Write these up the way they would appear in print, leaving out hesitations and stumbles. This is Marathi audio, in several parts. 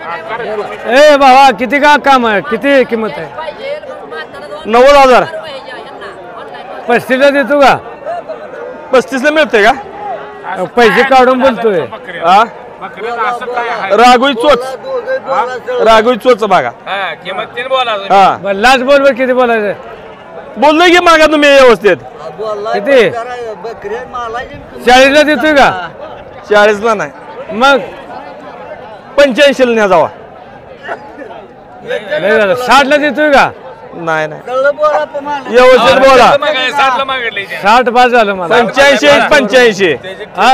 ए बाबा किती का काम आहे, किती किंमत आहे? 90,000. 35ला देतो का? 35 ला मिळते का? पैसे काढून बोलतोय. हा राघोई चोच, राघोई चोच बघा. हा लाच बोल बरं, किती बोलायचं? बोललोय की मागा तुम्ही व्यवस्थित. किती? 40ला देतोय का? 40 ला नाही, मग 85 ला न्या जावा. 60ला देतोय का? नाही नाही व्यवस्थित बोला. 60 पास झालं मला. 85. हा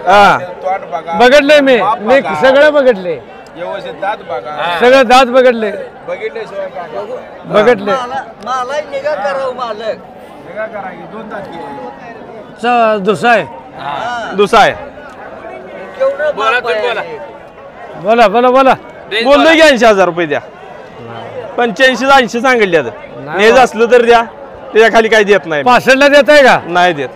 हा बघितलंय मी सगळं बघितले, सगळं दात बघितले. दुसरा आहे. दुसरा आहे. बोला बोला बोला. बोललो की 80,000 रुपये द्या. 85 80 सांगितले. नेज असलं तर द्या, त्याच्या खाली काही देत नाही. 65ला देत आहे का? नाही देत.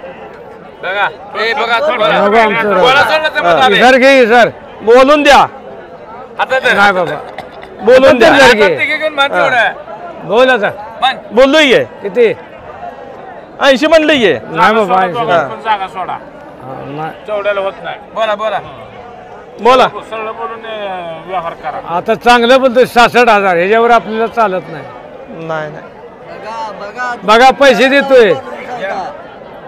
सर घे सर, बोलून द्या. नाही बाबा बोलून द्या. बोल आता. बोललोय की किती? 80 म्हणलं की. नाही बाबा बोला. आता चांगलं बोलतोय. 66,000 ह्याच्यावर आपल्याला चालत नाही. नाही नाही बघा पैसे देतोय.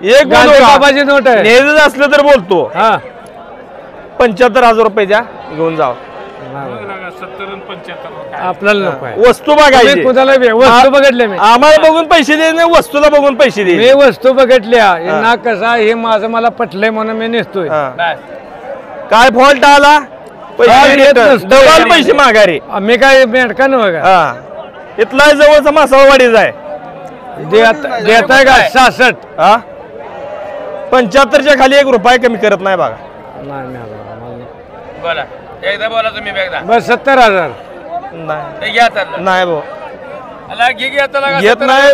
एक बाबाची नोट आहे. नेज असलं तर बोलतो. हा 75,000 रुपये द्या, घेऊन जावा. आपल्याला नको आहे. वस्तू बघायची. कुणाला वस्तू बघितल्या मी. आम्हाला बघून पैसे दे नाही, वस्तूला बघून पैसे दे. मी वस्तू बघितल्या. ना कसा हे माझं मला पटलंय म्हणून मी नेसतोय. काय फॉल्ट आला पैसे डबल पैसे माघारी. मी काय मेंढका नव्हे का? हा इथला जवळचा मासावाडीच आहे. देताय का? 66. हा 75च्या खाली 1 रुपया कमी करत नाही बघा. बोला एकदा बोला तुम्ही एकदा. बस 70,000. नाही भाऊ घेत नाही.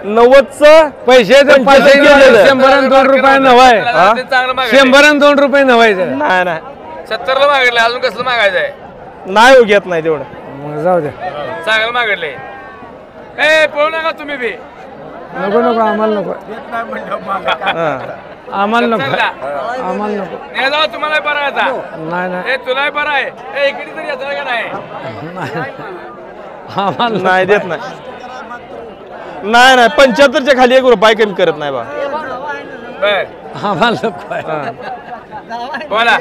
90चं पैसे 100 आणि 2 रुपये नव्हे. चांगलं 100 आणि 2 रुपये नव्हायचं. नाही नाही 70ला मागितलं, अजून कसलं मागायचंय? नाही हो, घेत नाही तेवढं. मग जाऊ द्या. चांगलं मागितलंय. ए पळू नका तुम्ही बी. नको नको आम्हाला नको. आम्हाला नको. आम्हाला नको. नाही जाऊ, तुम्हाला बरं आहे आता. नाही नाही तुलाही बरं आहे. इकडे तरी येतं का नाही? आम्हाला नाही देत नाही. नाही नाही 75च्या खाली 1 रुपया कमी करत नाही बा. बर आम्हाला नको आहे. बोला.